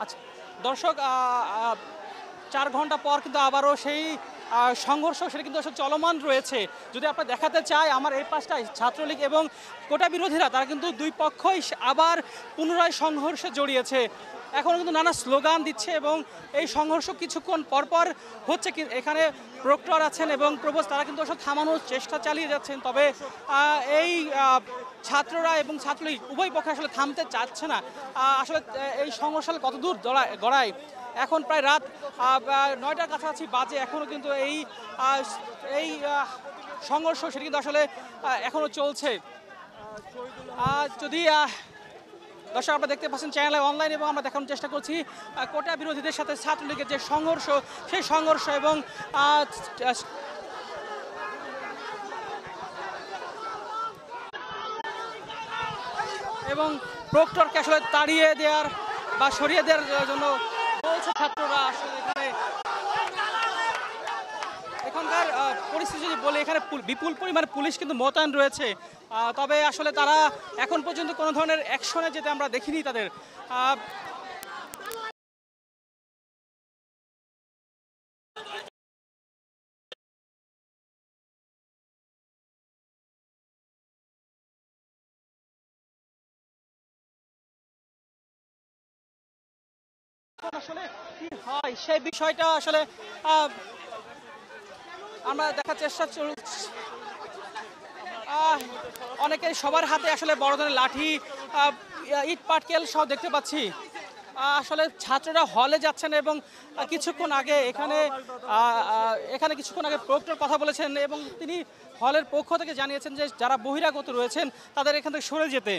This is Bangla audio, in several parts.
আচ্ছা দর্শক ৪ ঘন্টা পর কিন্তু আবারও সেই সংঘর্ষ সেটা কিন্তু আসলে চলমান রয়েছে। যদি আপনারা দেখাতে চাই আমার এই পাশটায় ছাত্রলীগ এবং কোটা বিরোধীরা তারা কিন্তু দুই পক্ষই আবার পুনরায় সংঘর্ষে জড়িয়েছে। এখনও কিন্তু নানা স্লোগান দিচ্ছে এবং এই সংঘর্ষ কিছুক্ষণ পরপর হচ্ছে। কি এখানে প্রক্টর আছেন এবং প্রবোস্ট তারা কিন্তু আসলে থামানোর চেষ্টা চালিয়ে যাচ্ছেন। তবে এই ছাত্ররা এবং ছাত্রলীগ উভয় পক্ষে আসলে থামতে চাচ্ছে না। আসলে এই সংঘর্ষ কতদূর গড়ায় এখন প্রায় রাত ৯টার কাছাকাছি বাজে, এখনও কিন্তু এই সংঘর্ষ সেটা কিন্তু আসলে এখনও চলছে। যদি দর্শক আপনারা দেখতে পাচ্ছেন চ্যানেলে অনলাইন এবং আমরা দেখানোর চেষ্টা করছি কোটা বিরোধীদের সাথে ছাত্রলীগের যে সংঘর্ষ সেই সংঘর্ষ এবং প্রক্টরকে আসলে তাড়িয়ে দেওয়ার বা সরিয়ে দেওয়ার জন্য বলছে ছাত্ররা। আসলে এখানকার পরিস্থিতি যদি বলি এখানে বিপুল পরিমাণে পুলিশ কিন্তু মোতায়েন রয়েছে। তবে আসলে তারা এখন পর্যন্ত কোনো ধরনের অ্যাকশনে যেতে আমরা দেখিনি তাদের। আসলে কি হয় সেই বিষয়টা আসলে আমরা দেখার চেষ্টা চলছি। অনেকেই সবার হাতে আসলে বড় ধরনের লাঠি ইট পাটকেল সব দেখতে পাচ্ছি। আসলে ছাত্ররা হলে যাচ্ছেন এবং কিছুক্ষণ আগে এখানে কিছুক্ষণ আগে প্রক্টর কথা বলেছেন এবং তিনি হলের পক্ষ থেকে জানিয়েছেন যে যারা বহিরাগত রয়েছেন তাদের এখান থেকে সরে যেতে।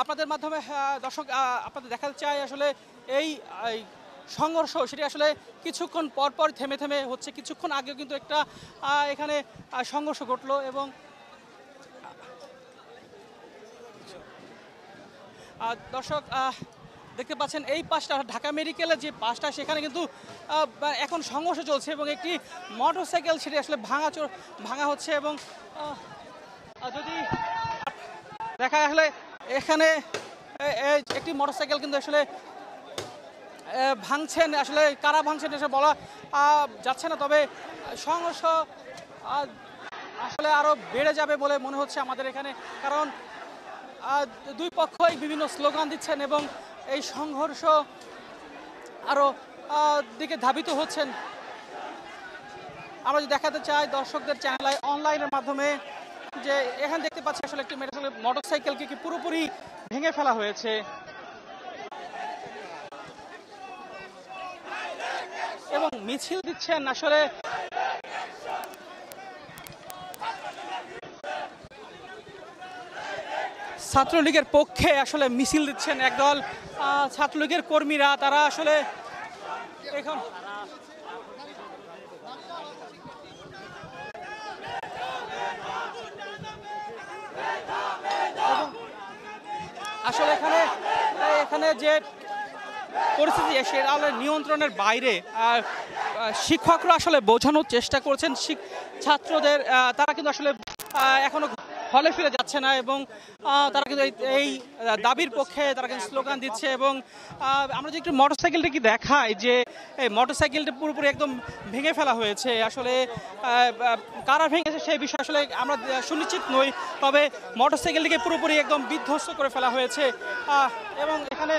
আপনাদের মাধ্যমে দর্শক আপনাদের দেখাতে চাই আসলে এই সংঘর্ষ সেটি আসলে কিছুক্ষণ পর থেমে থেমে হচ্ছে। কিছুক্ষণ আগেও কিন্তু একটা এখানে সংঘর্ষ ঘটলো এবং দর্শক দেখতে পাচ্ছেন এই পাশটা ঢাকা মেডিকেলের যে পাশটা সেখানে কিন্তু এখন সংঘর্ষ চলছে এবং একটি মোটরসাইকেল সেটি আসলে ভাঙা হচ্ছে এবং যদি দেখা আসলে এখানে একটি মোটরসাইকেল কিন্তু আসলে ভাঙছেন। আসলে কারা ভাঙছেন এসে বলা যাচ্ছে না। তবে সংঘর্ষ আসলে আরও বেড়ে যাবে বলে মনে হচ্ছে আমাদের এখানে, কারণ দুই পক্ষই বিভিন্ন স্লোগান দিচ্ছেন এবং এই সংঘর্ষ আরও দিকে ধাবিত হচ্ছেন। আমরা যদি দেখাতে চাই দর্শকদের চ্যানেল অনলাইনের মাধ্যমে যে এখানে দেখতে পাচ্ছি আসলে একটি মোটরসাইকেলকে কি পুরোপুরি ভেঙে ফেলা হয়েছে এবং মিছিল দিচ্ছেন আসলে ছাত্রলীগের পক্ষে আসলে মিছিল দিচ্ছেন একদল ছাত্রলীগের কর্মীরা। তারা আসলে এখন আসলে এখানে যে পরিস্থিতি সেটা নিয়ন্ত্রণের বাইরে। শিক্ষকরা আসলে বোঝানোর চেষ্টা করছেন ছাত্রদের, তারা কিন্তু আসলে এখনো হলে ফিরে যাচ্ছে না এবং তারা কিন্তু এই দাবির পক্ষে তারা কিন্তু স্লোগান দিচ্ছে। এবং আমরা যদি একটু মোটরসাইকেলটা কি দেখাই যে এই মোটরসাইকেলটা পুরোপুরি একদম ভেঙে ফেলা হয়েছে। আসলে কারা ভেঙেছে সেই বিষয়ে আসলে আমরা সুনিশ্চিত নই, তবে মোটরসাইকেলটিকে পুরোপুরি একদম বিধ্বস্ত করে ফেলা হয়েছে। এবং এখানে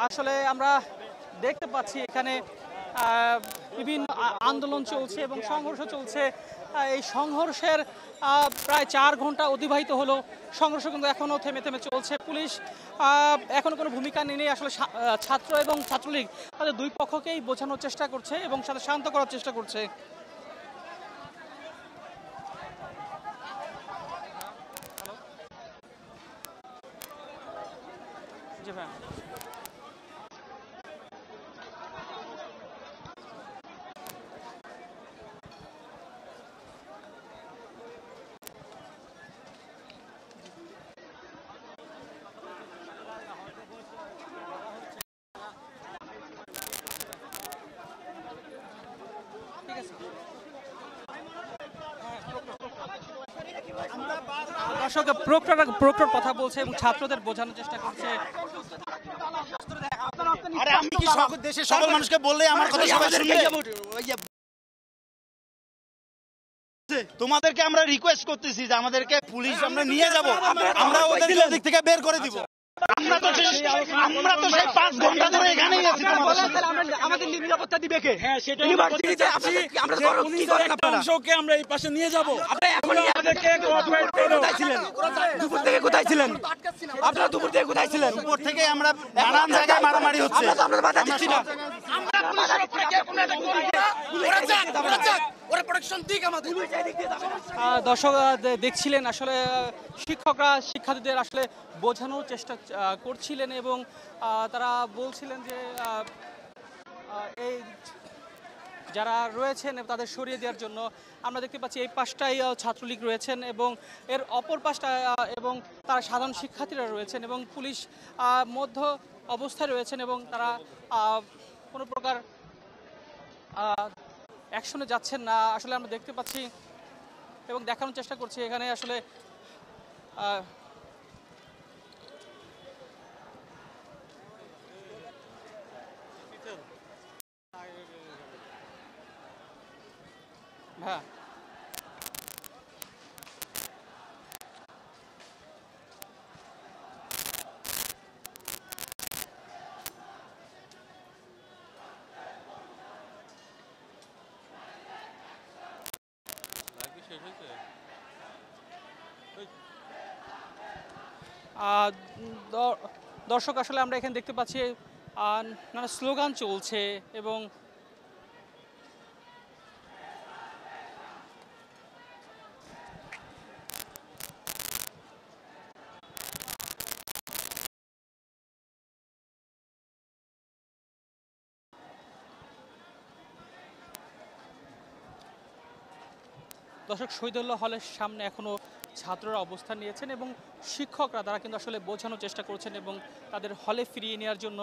আসলে আমরা দেখতে পাচ্ছি এখানে বিভিন্ন আন্দোলন চলছে এবং সংঘর্ষ চলছে। এই সংঘর্ষের প্রায় ৪ ঘন্টা অতিবাহিত হলো। সংঘর্ষ কিন্তু এখনও থেমে থেমে চলছে। পুলিশ এখনও কোনো ভূমিকা নেই। আসলে ছাত্র এবং ছাত্রলীগ তাদের দুই পক্ষকেই বোঝানোর চেষ্টা করছে এবং সাথে শান্ত করার চেষ্টা করছে। জি ভাই, ঠিক আছে। দর্শক প্রক্টর কথা বলছে এবং ছাত্রদের বোঝানোর চেষ্টা করছে। আরে আমি কি দেশের সকল মানুষকে বললে আমার কথা সবাই শুনবে? তোমাদেরকে আমরা রিকোয়েস্ট করতেছি যে আমাদেরকে পুলিশ আমরা নিয়ে যাব, আমরা ওদের দিক থেকে বের করে দিব। আমরা তো সেই 5 ঘন্টা ধরে এখানেই আছি। আমাদের নিরাপত্তা দিবে কে? হ্যাঁ, সেটা ইউনিভার্সিটিতে আমরা কি করেন আপনারা? অংশকে আমরা এই পাশে নিয়ে যাব। আপনারা এখন আমাদেরকে কোঅপারেট করুন। কোথায় ছিলেন? দুপুর থেকে কোথায় ছিলেন? আপনারা দুপুর থেকে কোথায় ছিলেন? উপর থেকে আমরা নানান জায়গায় মারামারি হচ্ছে। আমরা বাধা দিচ্ছি না। দর্শক দেখছিলেন আসলে শিক্ষকরা শিক্ষার্থীদের আসলে বোঝানোর চেষ্টা করছিলেন এবং তারা বলছিলেন যে এই যারা রয়েছেন তাদের সরিয়ে দেওয়ার জন্য। আমরা দেখতে পাচ্ছি এই পাশটাই ছাত্রলীগ রয়েছেন এবং এর অপর পাশটা এবং তারা সাধারণ শিক্ষার্থীরা রয়েছেন এবং পুলিশ মধ্য অবস্থায় রয়েছেন এবং তারা কোনো প্রকার অ্যাকশনে যাচ্ছেন না আসলে আমরা দেখতে পাচ্ছি এবং দেখানোর চেষ্টা করছি এখানে আসলে হ্যাঁ দর্শক আসলে আমরা এখানে দেখতে পাচ্ছি নানা স্লোগান চলছে এবং দর্শক শহীদুল্লাহ হলের সামনে এখনো ছাত্ররা অবস্থান নিয়েছেন এবং শিক্ষকরা তারা কিন্তু আসলে বোঝানোর চেষ্টা করছেন এবং তাদের হলে ফিরিয়ে নেওয়ার জন্য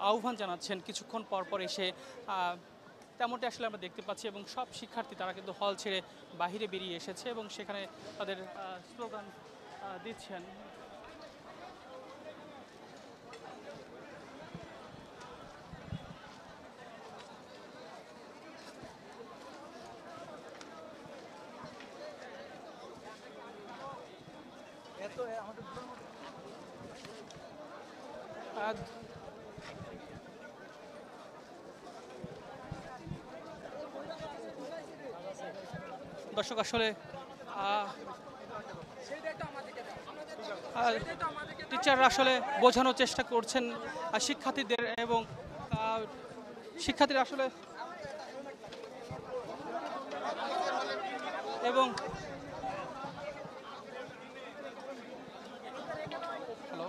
আহ্বান জানাচ্ছেন। কিছুক্ষণ পর পর এসে তেমনটা আসলে আমরা দেখতে পাচ্ছি এবং সব শিক্ষার্থী তারা কিন্তু হল ছেড়ে বাহিরে বেরিয়ে এসেছে এবং সেখানে তাদের স্লোগান দিচ্ছেন। দর্শক আসলে টিচাররা আসলে বোঝানোর চেষ্টা করছেন শিক্ষার্থীদের এবং শিক্ষার্থীরা আসলে এবং হ্যালো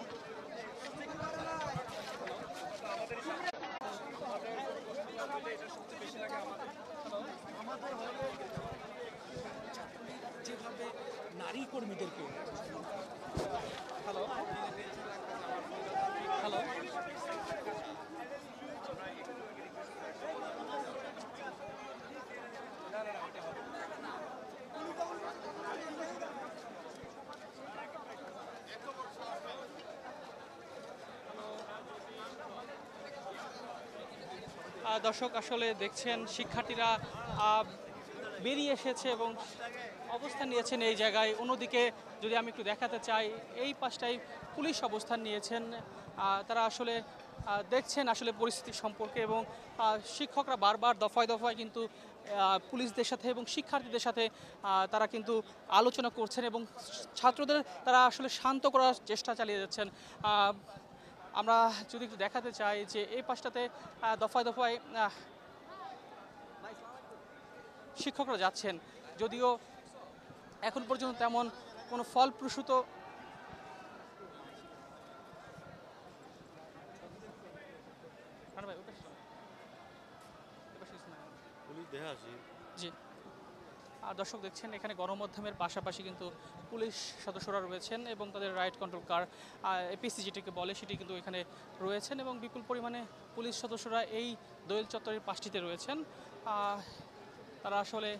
যেভাবে নারী কর্মীদেরকে হ্যালো হ্যালো দর্শক আসলে দেখছেন শিক্ষার্থীরা বেরিয়ে এসেছে এবং অবস্থান নিয়েছেন এই জায়গায়। অন্যদিকে যদি আমি একটু দেখাতে চাই এই পাশটাই পুলিশ অবস্থান নিয়েছেন। তারা আসলে দেখছেন আসলে পরিস্থিতি সম্পর্কে এবং শিক্ষকরা বারবার দফায় দফায় কিন্তু পুলিশদের সাথে এবং শিক্ষার্থীদের সাথে তারা কিন্তু আলোচনা করছেন এবং ছাত্রদের তারা আসলে শান্ত করার চেষ্টা চালিয়ে যাচ্ছেন। আমরা যদি একটু দেখাতে চাই যে এই পাশটাতে দফায় দফায় শিক্ষকরা যাচ্ছেন, যদিও এখন পর্যন্ত তেমন কোনো ফলপ্রসূত জি। আর দর্শক দেখছেন এখানে গণমাধ্যমের পাশাপাশি কিন্তু পুলিশ সদস্যরা রয়েছেন এবং তাদের রাইট কন্ট্রোল কার এপিসি যেটাকে বলে সেটি কিন্তু এখানে রয়েছেন এবং বিপুল পরিমাণে পুলিশ সদস্যরা এই দোয়েল চত্বরের পাশটিতে রয়েছেন। তারা আসলে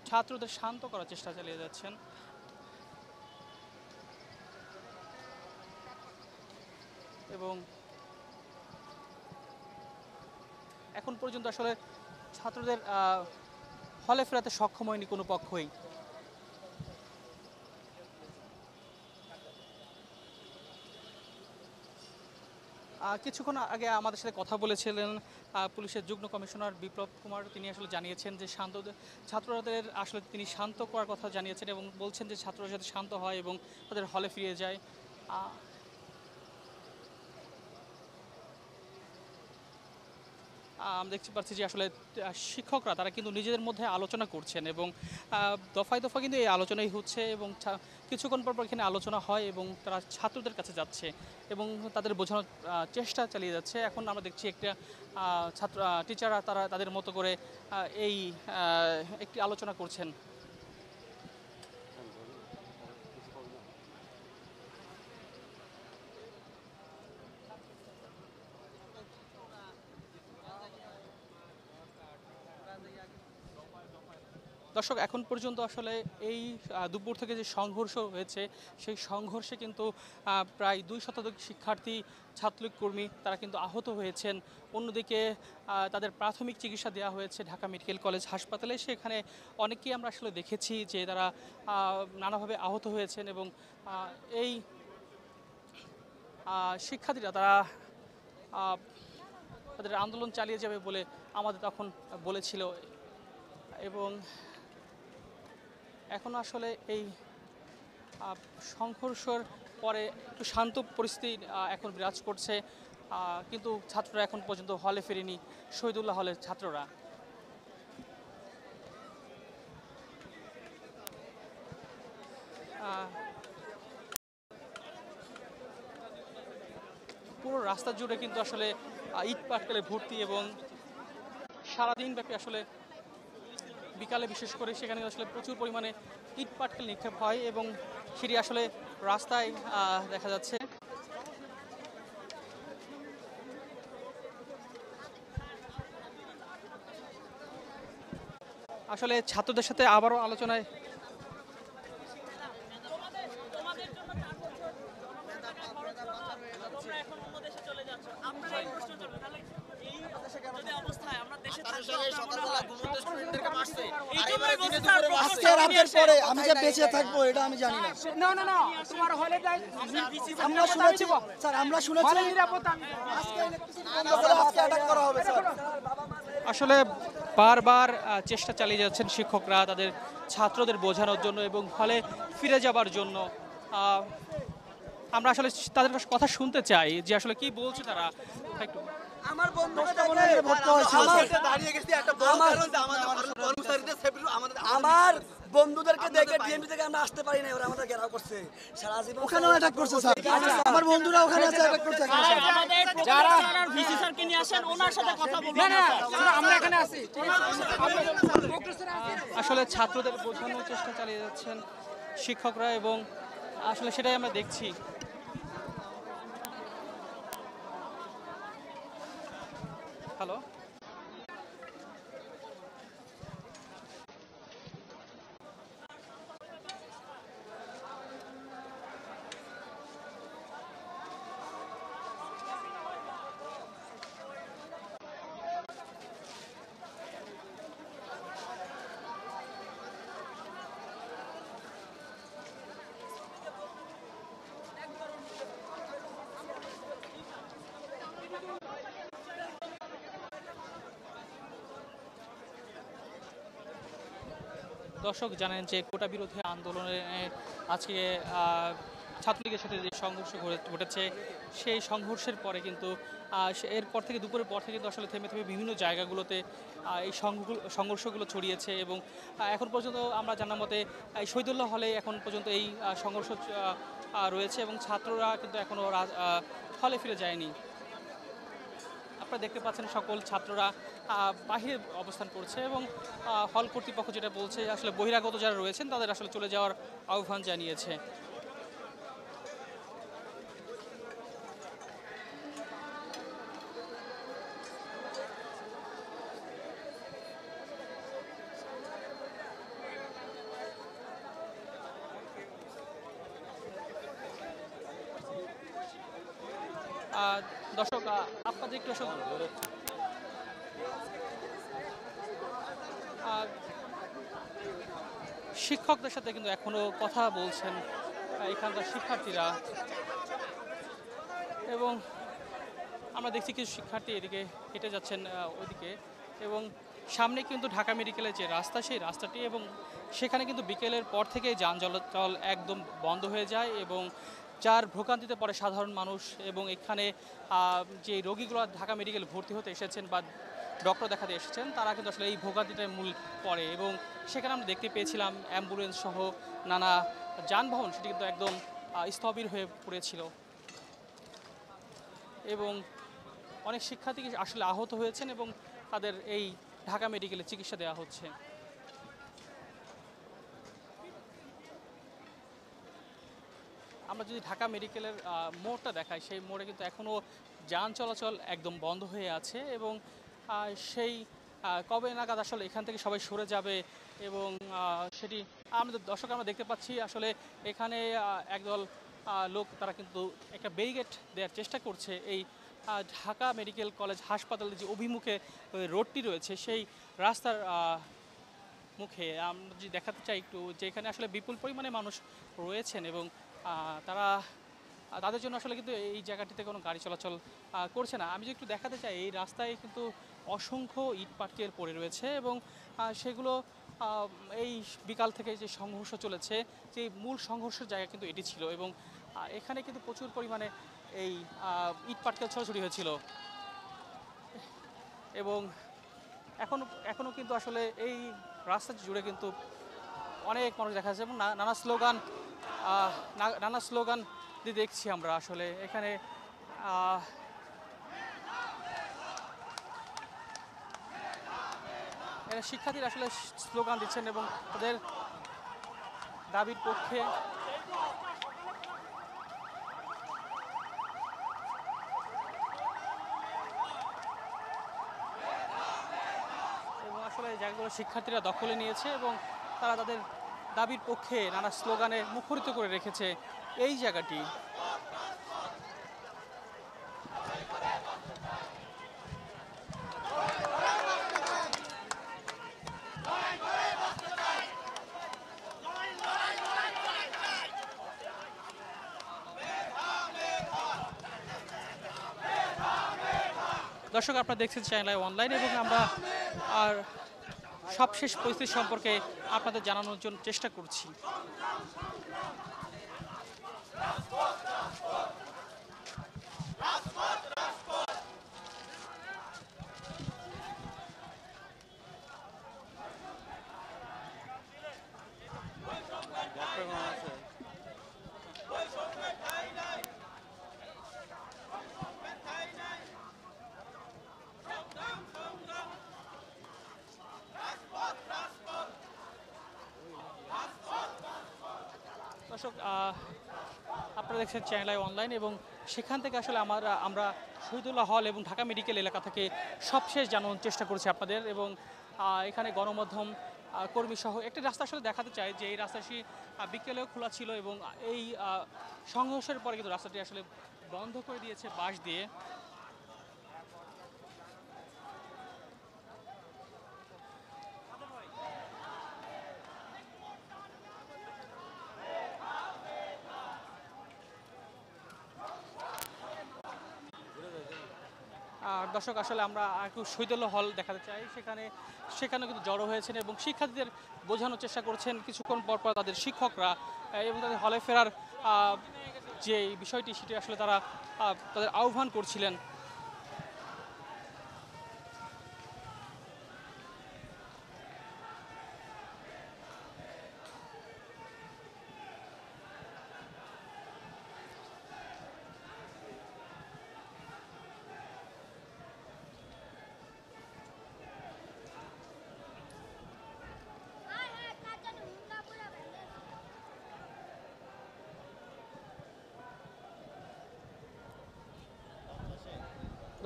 ছাত্রদের শান্ত করার চেষ্টা চালিয়ে যাচ্ছেন। এবং এখন পর্যন্ত আসলে ছাত্রদের হলে ফেরাতে সক্ষম হয়নি কোনো পক্ষই। কিছুক্ষণ আগে আমাদের সাথে কথা বলেছিলেন পুলিশের যুগ্ম কমিশনার বিপ্লব কুমার। তিনি আসলে জানিয়েছেন যে ছাত্রদের আসলে তিনি শান্ত করার কথা জানিয়েছেন এবং বলছেন যে ছাত্ররা যাতে শান্ত হয় এবং তাদের হলে ফিরে যায়। আমরা দেখতে পাচ্ছি যে আসলে শিক্ষকরা তারা কিন্তু নিজেদের মধ্যে আলোচনা করছেন এবং দফায় দফা কিন্তু এই আলোচনাই হচ্ছে এবং কিছুক্ষণ পর এখানে আলোচনা হয় এবং তারা ছাত্রদের কাছে যাচ্ছে এবং তাদের বোঝানোর চেষ্টা চালিয়ে যাচ্ছে। এখন আমরা দেখছি একটা টিচাররা তারা তাদের মতো করে এই একটি আলোচনা করছেন। দর্শক, এখন পর্যন্ত আসলে এই দুপুর থেকে যে সংঘর্ষ হয়েছে সেই সংঘর্ষে কিন্তু প্রায় 2 শতাধিক শিক্ষার্থী ছাত্রলীগ কর্মী তারা কিন্তু আহত হয়েছেন। অন্যদিকে তাদের প্রাথমিক চিকিৎসা দেওয়া হয়েছে ঢাকা মেডিকেল কলেজ হাসপাতালে। সেখানে অনেকেই আমরা আসলে দেখেছি যে তারা নানাভাবে আহত হয়েছেন এবং এই শিক্ষার্থীরা তারা তাদের আন্দোলন চালিয়ে যাবে বলে আমাদের তখন বলেছিল এবং এখন আসলে এই সংঘর্ষের পরে একটু শান্ত পরিস্থিতি এখন বিরাজ করছে, কিন্তু ছাত্ররা এখন পর্যন্ত হলে ফেরেনি, শহীদুল্লাহ হলের ছাত্ররা। পুরো রাস্তা জুড়ে কিন্তু আসলে ইট পাটকেলে ভর্তি এবং সারাদিন ব্যাপী আসলে বিকালে বিশেষ করে সেখানে আসলে প্রচুর পরিমাণে ইট পাটকেল নিক্ষেপ হয় এবং সেটি আসলে রাস্তায় দেখা যাচ্ছে। আসলে ছাত্রদের সাথে আবারও আলোচনায় আমি যে বেঁচে থাকবো এটা আমি জানি না। না তোমার হলে আমরা শুনেছি স্যার, আমরা শুনেছি আসলে বারবার চেষ্টা চালিয়ে যাচ্ছেন শিক্ষকরা তাদের ছাত্রদের বোঝানোর জন্য এবং হলে ফিরে যাবার জন্য। আমরা আসলে তাদের কথা শুনতে চাই যে আসলে কি বলছে তারা। একটু আমার বন্ধুদেরকে দেখে ডিএমপি থেকে আমরা আসতে পারি না, ওরা আমাদের ঘেরাও করছে সারা জীবন, ওখানেও অ্যাটাক করছে স্যার। আমার বন্ধুরা ওখানে আছে অ্যাটাক করছে। যারা ভিসি স্যারকে নিয়ে আসেন ওনার সাথে কথা বলবো না, আমরা এখানে আছি। আসলে ছাত্রদের বোঝানোর চেষ্টা চালিয়ে যাচ্ছেন শিক্ষকরা এবং আসলে সেটাই আমরা দেখছি। হ্যালো, দর্শক জানেন যে কোটা বিরোধী আন্দোলনে আজকে ছাত্রলীগের সাথে যে সংঘর্ষ ঘটেছে সেই সংঘর্ষের পরে কিন্তু এরপর থেকে দুপুরের পর থেকে কিন্তু আসলে থেমে থেমে বিভিন্ন জায়গাগুলোতে এই সংঘর্ষগুলো ছড়িয়েছে এবং এখন পর্যন্ত আমরা জানার মতে এই শহীদুল্লাহ হলে এখন পর্যন্ত এই সংঘর্ষ রয়েছে এবং ছাত্ররা কিন্তু এখনও হলে ফিরে যায়নি। আপনারা দেখতে পাচ্ছেন সকল ছাত্ররা বাহিরে অবস্থান করছে এবং হল কর্তৃপক্ষ যেটা বলছে আসলে বহিরাগত যারা রয়েছেন তাদের আসলে চলে যাওয়ার আহ্বান জানিয়েছে। দর্শক আপনাদের একটু আসলে শিক্ষকদের সাথে কিন্তু এখনো কথা বলছেন এখানকার শিক্ষার্থীরা, এবং আমরা দেখছি কিছু শিক্ষার্থী এদিকে হেঁটে যাচ্ছেন ওইদিকে, এবং সামনে কিন্তু ঢাকা মেডিকেলের যে রাস্তা সেই রাস্তাটি, এবং সেখানে কিন্তু বিকেলের পর থেকেই যান চলাচল একদম বন্ধ হয়ে যায়, এবং যার ভোগান্তিতে পড়ে সাধারণ মানুষ। এবং এখানে যে রোগীগুলো ঢাকা মেডিকেল ভর্তি হতে এসেছেন বা ডক্টর দেখাতে এসেছেন তারা কিন্তু আসলে এই ভোগান্তিটার মূল পড়ে, এবং সেখানে আমরা দেখতে পেয়েছিলাম অ্যাম্বুলেন্স সহ নানা যানবাহন সেটি কিন্তু একদম স্থবির হয়ে পড়েছিল, এবং অনেক শিক্ষার্থী আসলে আহত হয়েছেন এবং তাদের এই ঢাকা মেডিকেলে চিকিৎসা দেওয়া হচ্ছে। আমরা যদি ঢাকা মেডিকেলের মোড়টা দেখাই, সেই মোড়ে কিন্তু এখনও যান চলাচল একদম বন্ধ হয়ে আছে, এবং সেই কবে নাগাদ আসলে এখান থেকে সবাই সরে যাবে, এবং সেটি আমাদের দর্শক আমরা দেখতে পাচ্ছি আসলে এখানে একদল লোক তারা কিন্তু একটা ব্যারিকেড দেওয়ার চেষ্টা করছে এই ঢাকা মেডিকেল কলেজ হাসপাতালের যে অভিমুখে রোডটি রয়েছে সেই রাস্তার মুখে। আমরা যদি দেখাতে চাই একটু যে এখানে আসলে বিপুল পরিমাণে মানুষ রয়েছেন, এবং তাদের জন্য আসলে কিন্তু এই জায়গাটিতে কোনো গাড়ি চলাচল করছে না। আমি যদি একটু দেখাতে চাই, এই রাস্তায় কিন্তু অসংখ্য ইট পাটকেল পড়ে রয়েছে, এবং সেগুলো এই বিকাল থেকে যে সংঘর্ষ চলেছে যে মূল সংঘর্ষের জায়গা কিন্তু এটি ছিল, এবং এখানে কিন্তু প্রচুর পরিমাণে এই ইট পাটকেল ছড়াছড়ি হয়েছিল, এবং এখনও কিন্তু আসলে এই রাস্তা জুড়ে কিন্তু অনেক মানুষ দেখা যাচ্ছে, এবং নানা স্লোগান দিয়ে দেখছি আমরা আসলে এখানে শিক্ষার্থীরা আসলে স্লোগান দিচ্ছেন এবং তাদের দাবির পক্ষে। এবং আসলে জায়গাগুলো শিক্ষার্থীরা দখলে নিয়েছে এবং তারা তাদের দাবির পক্ষে নানা স্লোগানে মুখরিত করে রেখেছে এই জায়গাটি। দর্শক, আপনারা দেখছেন চ্যানেল অনলাইন, এবং আমরা আর সবশেষ পরিস্থিতি সম্পর্কে আপনাদের জানানোর জন্য চেষ্টা করছি। দর্শক, আপনারা দেখছেন চ্যানেল অনলাইন, এবং সেখান থেকে আসলে আমরা শহীদুল্লাহ হল এবং ঢাকা মেডিকেল এলাকা থেকে সবশেষ জানানোর চেষ্টা করছি আপনাদের। এবং এখানে গণমাধ্যম কর্মী সহ একটি রাস্তা আসলে দেখাতে চাই যে এই রাস্তাটি বিকেলেও খোলা ছিল, এবং এই সংঘর্ষের পরে কিন্তু রাস্তাটি আসলে বন্ধ করে দিয়েছে বাঁশ দিয়ে। দর্শক, আসলে আমরা একটু শহীদুল্লাহ হল দেখাতে চাই, সেখানে কিন্তু জড়ো হয়েছেন এবং শিক্ষার্থীদের বোঝানোর চেষ্টা করছেন কিছুক্ষণ পর পর তাদের শিক্ষকরা, এবং তাদের হলে ফেরার যে বিষয়টি সেটি আসলে তারা তাদের আহ্বান করছিলেন।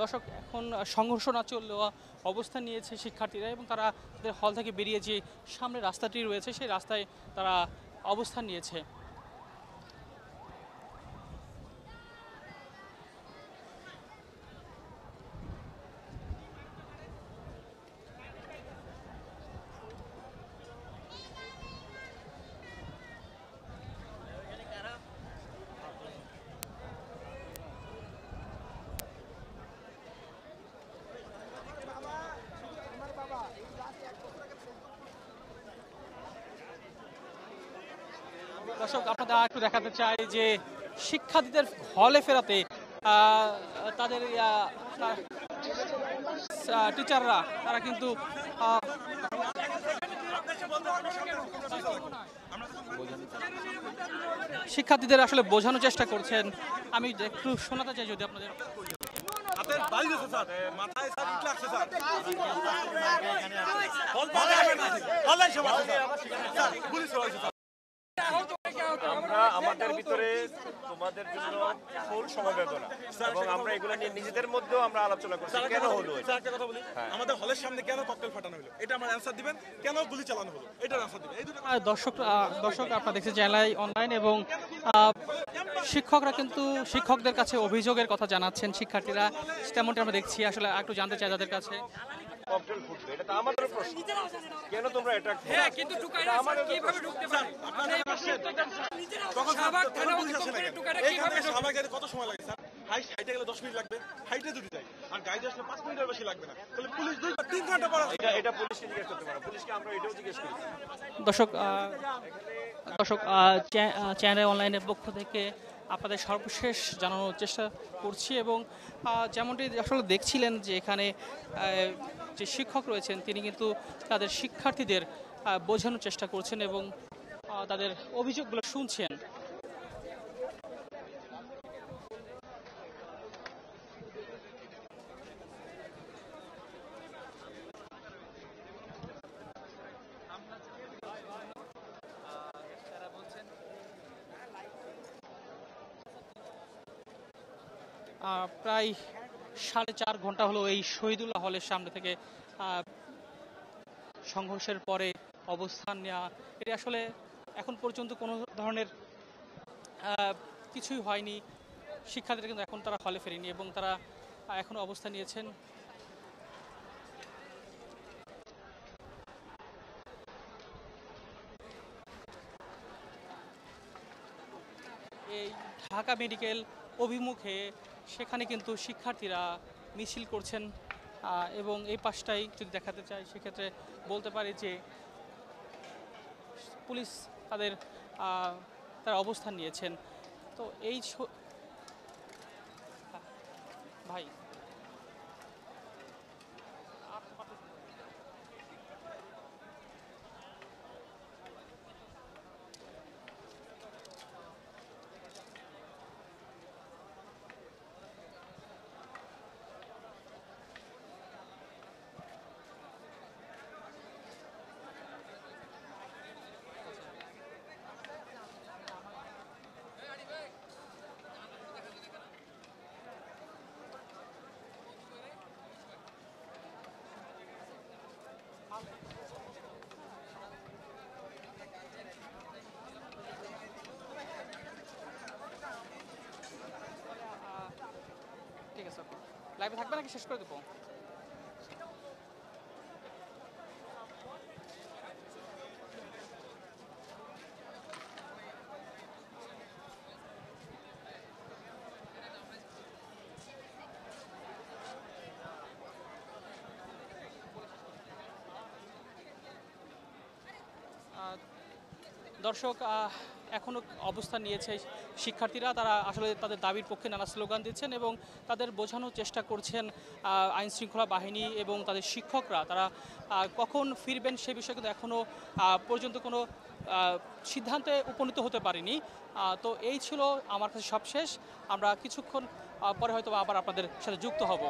দর্শক, এখন সংঘর্ষ না চললেও অবস্থান নিয়েছে শিক্ষার্থীরা, এবং তারা তাদের হল থেকে বেরিয়ে যে সামনে রাস্তাটি রয়েছে সেই রাস্তায় তারা অবস্থান নিয়েছে। দর্শক আপনাদের একটু দেখাতে চাই যে শিক্ষার্থীদের হলে ফেরাতে তাদের টিচাররা তারা কিন্তু শিক্ষার্থীদের আসলে বোঝানোর চেষ্টা করছেন। আমি একটু শোনাতে চাই যদি আপনাদের। আমরা আমাদের ভিতরে তোমাদের জন্য ফুল সমবেদনা এবং আমরা এগুলো নিয়ে নিজেদের মধ্যেও আমরা আলোচনা করছি কেন হলো একটা কথা বলি, আমাদের হলের সামনে কেন ককটেল ফাটানো হলো এটা আমার অ্যানসার দিবেন, কেন গুলি চালানো হলো এটার অ্যানসার দিবেন। এই দুটো দর্শক আপনারা দেখছেন চ্যানেল অনলাইন এবং শিক্ষকরা কিন্তু শিক্ষকদের কাছে অভিযোগের কথা জানাচ্ছেন শিক্ষার্থীরা, তেমনটা আমরা দেখছি। আসলে একটু জানতে চাই তাদের কাছে। ককটেল ফুটবে, এটা তো আমাদের প্রশ্ন, কেন তোমরা এটা কিন্তু টুকাইরা কিভাবে ঢুকতে পারে? কত সময় লাগে স্যার? হাইটে গেলে 10 মিনিট লাগবে, হাইটে দুটি যায়, আর গাড়িতে আসলে 5 মিনিটের বেশি লাগবে না। তাহলে পুলিশ 2-3 ঘন্টা পর এটা পুলিশকে জিজ্ঞেস করতে পারো, পুলিশকে আমরা এটাও জিজ্ঞেস করি। দর্শক চ্যানেল অনলাইনের পক্ষ থেকে আপনাদের সর্বশেষ জানানোর চেষ্টা করছি এবং যেমনটি আসলে দেখছিলেন যে এখানে যে শিক্ষক রয়েছেন তিনি কিন্তু তাদের শিক্ষার্থীদের বোঝানোর চেষ্টা করছেন এবং তাদের অভিযোগগুলো শুনছেন। প্রায় 4.5 ঘন্টা হলো এই শহীদুল্লাহ হলের সামনে থেকে সংঘর্ষের পরে অবস্থান নেওয়া। এটা আসলে এখন পর্যন্ত কোনো ধরনের কিছুই হয়নি। শিক্ষার্থীরা কিন্তু এখন তারা হলে ফেরেনি এবং তারা এখনো অবস্থান নিয়েছেন। এই ঢাকা মেডিকেল অভিমুখে সেখানে কিন্তু শিক্ষার্থীরা মিছিল করছেন এবং এই পাশটাই যদি দেখাতে চাই সেক্ষেত্রে বলতে পারি যে পুলিশ তারা অবস্থান নিয়েছেন। তো এই ভাই ঠিক আছে, লাইভে থাকবে নাকি শেষ করে দেবো? দর্শক এখনও অবস্থান নিয়েছে শিক্ষার্থীরা, তারা আসলে তাদের দাবির পক্ষে নানা স্লোগান দিচ্ছেন এবং তাদের বোঝানোর চেষ্টা করছেন আইন শৃঙ্খলা বাহিনী এবং তাদের শিক্ষকরা। তারা কখন ফিরবেন সে বিষয়ে কিন্তু এখনও পর্যন্ত কোনো সিদ্ধান্তে উপনীত হতে পারেনি। তো এই ছিল আমার কাছে সবশেষ। আমরা কিছুক্ষণ পরে হয়তো আবার আপনাদের সাথে যুক্ত হব।